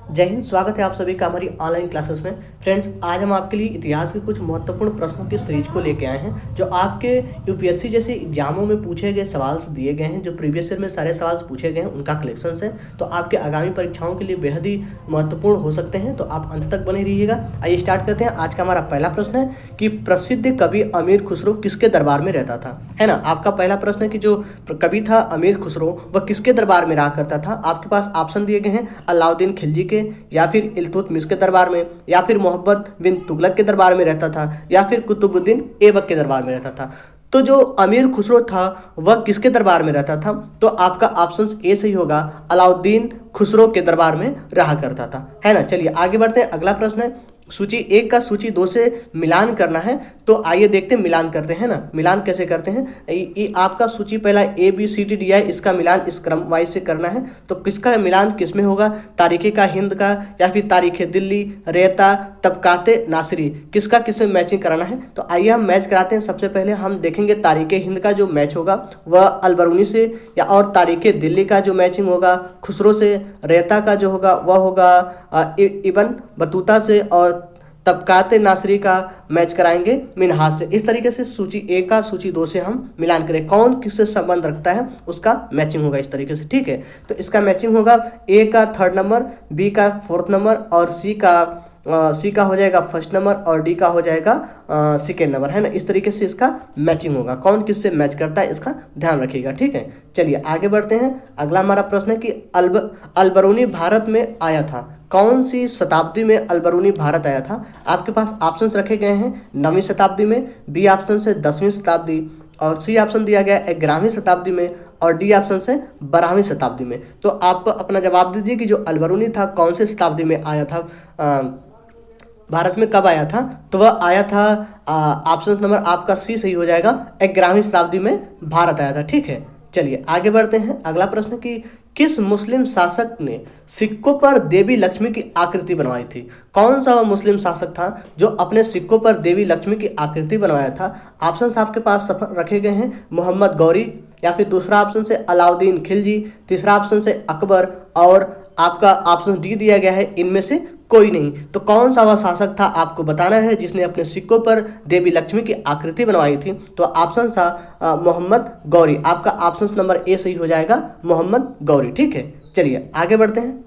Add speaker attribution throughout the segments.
Speaker 1: जय हिंद। स्वागत है आप सभी का हमारी ऑनलाइन क्लासेस में। फ्रेंड्स, आज हम आपके लिए इतिहास के कुछ महत्वपूर्ण प्रश्नों की सीरीज को लेके आए हैं जो आपके यूपीएससी जैसे एग्जामों में पूछे गए सवाल से दिए गए हैं। जो प्रीवियस ईयर में सारे सवाल पूछे गए हैं उनका कलेक्शन है, तो आपके आगामी परीक्षाओं के लिए बेहद ही महत्वपूर्ण हो सकते हैं, तो आप अंत तक बने रहिएगा। आइए स्टार्ट करते हैं। आज का हमारा पहला प्रश्न है कि प्रसिद्ध कवि अमीर खुसरो किसके दरबार में रहता था, है ना। आपका पहला प्रश्न है कि जो कवि था अमीर खुसरो वह किसके दरबार में रहा करता था। आपके पास ऑप्शन दिए गए हैं अलाउद्दीन खिलजी के, या फिर इल्तुतमिश के दरबार में, या फिर मोहम्मद बिन तुगलक के दरबार में रहता था, या फिर कुतुबुद्दीन ऐबक के दरबार में रहता था। तो जो अमीर खुसरो था वह किसके दरबार में रहता था, तो आपका ऑप्शन ए सही होगा, अलाउद्दीन खुसरो के दरबार में रहा करता था, है ना। चलिए आगे बढ़ते हैं। अगला प्रश्न है सूची 1 का सूची 2 से मिलान करना है, तो आइए देखते हैं मिलान करते हैं ना। मिलान कैसे करते हैं, आपका सूची पहला ए बी सी डी दिया है, इसका मिलान इस क्रम वाइज से करना है। तो किसका मिलान किस में होगा, तारीखे का हिंद का, या फिर तारीखे दिल्ली, रेता, तबकाते नासिरी, किसका किस में मैचिंग कराना है। तो आइए हम मैच कराते हैं। सबसे पहले हम देखेंगे तारीखे हिंद का जो मैच होगा वह अलबरूनी से, या और तारीखे दिल्ली का जो मैचिंग होगा खुसरो से, रेता का जो होगा वह होगा इबन बतूता से, और तबकाते नासरी का मैच कराएंगे मिनहाज से। इस तरीके से सूची 1 का सूची 2 से हम मिलान करें, कौन किससे संबंध रखता है उसका मैचिंग होगा इस तरीके से, ठीक है। तो इसका मैचिंग होगा ए का 3rd नंबर, बी का 4th नंबर, और सी का हो जाएगा 1st नंबर, और डी का हो जाएगा 2nd नंबर, है ना। इस तरीके से इसका मैचिंग होगा, कौन किससे मैच करता है इसका ध्यान रखिएगा, ठीक है। चलिए आगे बढ़ते हैं। अगला हमारा प्रश्न है कि अलबरूनी भारत में आया था, कौन सी शताब्दी में अलबरूनी भारत आया था। आपके पास ऑप्शंस रखे गए हैं 9वीं शताब्दी में, बी ऑप्शन से 10वीं शताब्दी, और सी ऑप्शन दिया गया 11वीं शताब्दी में, और डी ऑप्शन से 12वीं शताब्दी में। तो आप अपना जवाब दीजिए कि जो अलबरूनी था कौन से शताब्दी में आया था, भारत में कब आया था। तो वह आया था ऑप्शन नंबर आपका सी सही हो जाएगा, 11वीं शताब्दी में भारत आया था, ठीक है। चलिए आगे बढ़ते हैं। अगला प्रश्न कि किस मुस्लिम शासक ने सिक्कों पर देवी लक्ष्मी की आकृति बनवाई थी। कौन सा वह मुस्लिम शासक था जो अपने सिक्कों पर देवी लक्ष्मी की आकृति बनवाया था। ऑप्शंस आपके पास रखे गए हैं मोहम्मद गौरी, या फिर दूसरा ऑप्शन से अलाउद्दीन खिलजी, तीसरा ऑप्शन से अकबर, और आपका ऑप्शन डी दिया गया है इनमें से कोई नहीं। तो कौन सा वह शासक था आपको बताना है जिसने अपने सिक्कों पर देवी लक्ष्मी की आकृति बनवाई थी। तो ऑप्शन था मोहम्मद गौरी। आपका ऑप्शन नंबर ए सही हो जाएगा, मोहम्मद गौरी, ठीक है। चलिए आगे बढ़ते हैं।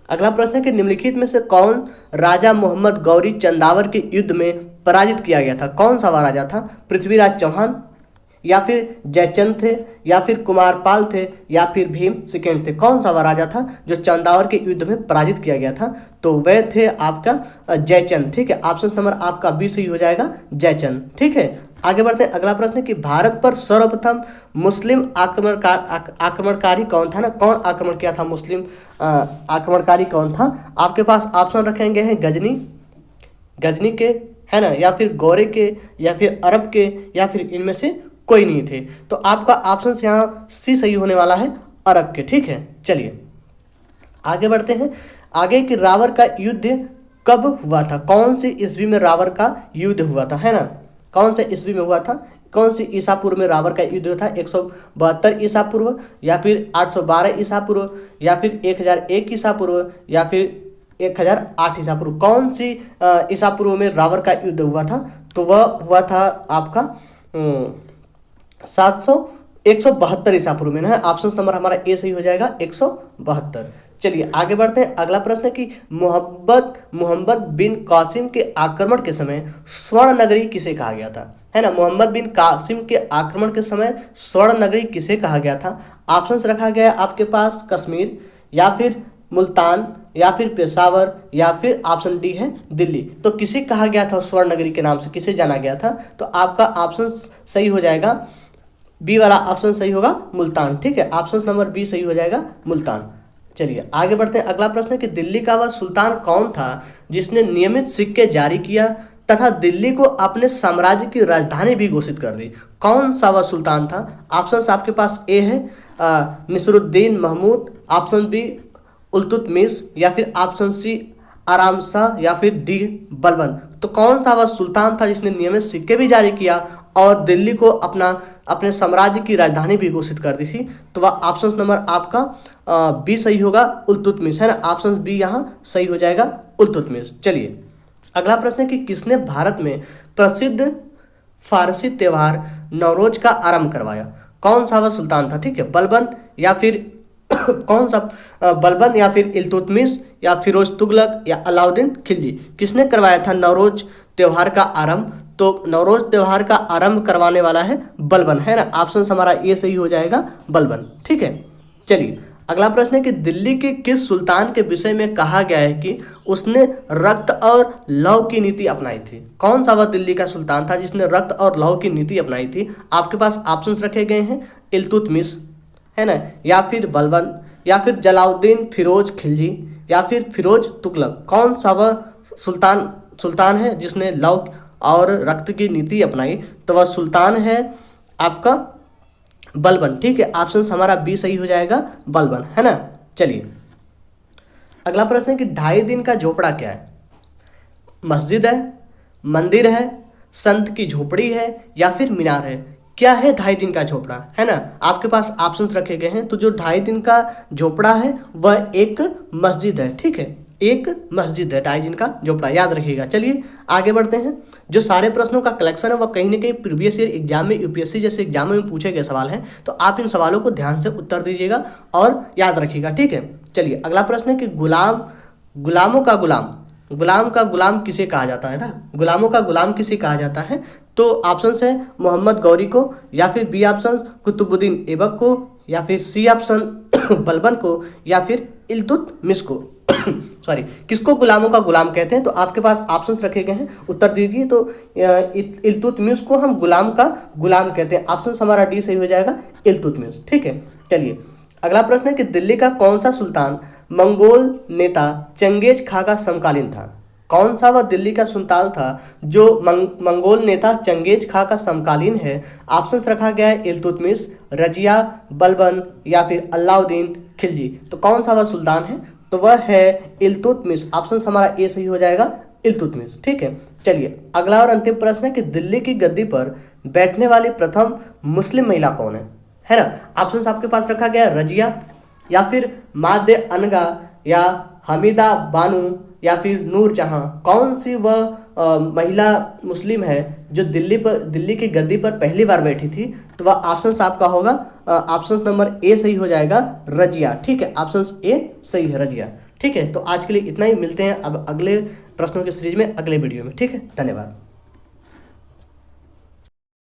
Speaker 1: अगला प्रश्न है कि निम्नलिखित में से कौन राजा मोहम्मद गौरी चंदावर के युद्ध में पराजित किया गया था। कौन सा वह राजा था, पृथ्वीराज चौहान, या फिर जयचंद थे, या फिर कुमारपाल थे, या फिर भीम सेकेंड थे। कौन सा वह राजा था जो चंदावर के युद्ध में पराजित किया गया था। तो वह थे आपका जयचंद, ठीक है। ऑप्शन नंबर आपका बी सही हो जाएगा, जयचंद, ठीक है। आगे बढ़ते हैं। अगला प्रश्न है कि भारत पर सर्वप्रथम मुस्लिम आक्रमणकारी कौन था ना, कौन आक्रमण किया था, मुस्लिम आक्रमणकारी कौन था। आपके पास ऑप्शन रखेंगे हैं गजनी के, है ना, या फिर गौरे के, या फिर अरब के, या फिर इनमें से कोई नहीं थे। तो आपका ऑप्शन यहाँ सी सही होने वाला है, अरब के, ठीक है। चलिए आगे बढ़ते हैं। आगे कि रावण का युद्ध कब हुआ था, कौन सी ईस्वी में रावण का युद्ध हुआ था, है ना, कौन से ईस्वी में हुआ था, कौन सी ईसा पूर्व में रावण का युद्ध हुआ था। 172 ईसा पूर्व, या फिर 812 ईसा पूर्व, या फिर 1001 ईसा पूर्व, या फिर 1008 ईसा पूर्व। कौन सी ईसा पूर्व में रावण का युद्ध हुआ था। तो वह हुआ था आपका 172 ईसा पूर्व में ना। ऑप्शन नंबर हमारा ए सही हो जाएगा, 172। चलिए आगे बढ़ते हैं। अगला प्रश्न है कि मोहम्मद बिन कासिम के आक्रमण के समय स्वर्ण नगरी किसे कहा गया था, है ना। मोहम्मद बिन कासिम के आक्रमण के समय स्वर्ण नगरी किसे कहा गया था। ऑप्शंस रखा गया है आपके पास कश्मीर, या फिर मुल्तान, या फिर पेशावर, या फिर ऑप्शन डी है दिल्ली। तो किसे कहा गया था स्वर्ण नगरी के नाम से, किसे जाना गया था। तो आपका ऑप्शन सही हो जाएगा, बी वाला ऑप्शन सही होगा, मुल्तान, ठीक है। ऑप्शन नंबर बी सही हो जाएगा, मुल्तान। चलिए आगे बढ़ते हैं। अगला प्रश्न है कि दिल्ली का वह सुल्तान कौन था जिसने नियमित सिक्के जारी किया तथा दिल्ली को अपने साम्राज्य की राजधानी भी घोषित कर दी। कौन सा वह सुल्तान था। ऑप्शन आपके पास ए है निसरुद्दीन महमूद, ऑप्शन बी इल्तुतमिश, या फिर ऑप्शन सी आराम शाह, या फिर डी बलबन। तो कौन सा वह सुल्तान था जिसने नियमित सिक्के भी जारी किया और दिल्ली को अपने साम्राज्य की राजधानी भी घोषित कर दी थी। तो वह ऑप्शन नंबर आपका बी सही होगा, इल्तुतमिश, है ना। ऑप्शन बी यहाँ सही हो जाएगा, इल्तुतमिश। चलिए अगला प्रश्न है कि किसने भारत में प्रसिद्ध फारसी त्योहार नवरोज का आरंभ करवाया? कौन सा वह सुल्तान था? ठीक है, बलबन या फिर कौन सा बलबन या फिर इल्तुतमिश या फिरोज तुगलक या अलाउद्दीन खिलजी? किसने करवाया था नवरोज त्योहार का आरंभ? तो नवरोज त्योहार का आरंभ करवाने वाला है बलबन, है ना। ऑप्शन हमारा ए सही हो जाएगा, बलबन। ठीक है, चलिए अगला प्रश्न है कि दिल्ली के किस सुल्तान के विषय में कहा गया है कि उसने रक्त और लौ की नीति अपनाई थी? कौन सा वह दिल्ली का सुल्तान था जिसने रक्त और लौ की नीति अपनाई थी? आपके पास ऑप्शंस रखे गए हैं, इल्तुतमिश, है ना, या फिर बलबन, या फिर जलाउद्दीन फिरोज खिलजी, या फिर फिरोज तुगलक। कौन सा वह सुल्तान है जिसने लौ और रक्त की नीति अपनाई? तो वह सुल्तान है आपका बलबन। ठीक है, ऑप्शन हमारा बी सही हो जाएगा, बलबन, है ना। चलिए अगला प्रश्न है कि 2.5 दिन का झोपड़ा क्या है? मस्जिद है, मंदिर है, संत की झोपड़ी है या फिर मीनार है? क्या है 2.5 दिन का झोपड़ा, है ना। आपके पास ऑप्शंस रखे गए हैं। तो जो 2.5 दिन का झोपड़ा है वह एक मस्जिद है। ठीक है, एक मस्जिद है 2.5 दिन का झोपड़ा, याद रखिएगा। चलिए आगे बढ़ते हैं। जो सारे प्रश्नों का कलेक्शन है वह कहीं ना कहीं प्रीवियस ईयर एग्जाम में, यूपीएससी जैसे एग्जाम में पूछे गए सवाल हैं। तो आप इन सवालों को ध्यान से उत्तर दीजिएगा और याद रखिएगा। ठीक है, चलिए अगला प्रश्न है कि गुलाम का गुलाम किसे कहा जाता है ना? गुलामों का गुलाम किसे कहा जाता है? तो ऑप्शन है मोहम्मद गौरी को, या फिर बी ऑप्शन कुतुबुद्दीन ऐबक को, या फिर सी ऑप्शन बलबन को, या फिर इल्तुतमिश को। सॉरी, किसको गुलामों का गुलाम कहते हैं? तो आपके पास ऑप्शंस रखे गए हैं, उत्तर दीजिए। तो इल्तुतमिश को हम गुलाम का गुलाम कहते हैं। ऑप्शन हमारा डी सही हो जाएगा, इल्तुतमिश। ठीक है, चलिए अगला प्रश्न है कि दिल्ली का कौन सा सुल्तान मंगोल नेता चंगेज खां का समकालीन था? कौन सा वह दिल्ली का सुल्तान था जो मंगोल नेता चंगेज खां का समकालीन है? ऑप्शंस रखा गया है, इल्तुतमिश, रजिया, बलबन या फिर अलाउद्दीन खिलजी। तो कौन सा वह सुल्तान है? तो वह है इल्तुतमिश। ऑप्शन हमारा ए सही हो जाएगा, इल्तुतमिश। ठीक है, चलिए अगला और अंतिम प्रश्न है कि दिल्ली की गद्दी पर बैठने वाली प्रथम मुस्लिम महिला कौन है ना। ऑप्शन आपके पास रखा गया है, रजिया, या फिर मादे अनगा, या हमीदा बानू, या फिर नूर जहां। कौन सी वह महिला मुस्लिम है जो दिल्ली की गद्दी पर पहली बार बैठी थी? तो वह ऑप्शन आपका होगा, ऑप्शन नंबर ए सही हो जाएगा, रजिया। ठीक है, ऑप्शन ए सही है, रजिया। ठीक है, तो आज के लिए इतना ही, मिलते हैं अब अगले प्रश्नों की सीरीज में अगले वीडियो में। ठीक है, धन्यवाद।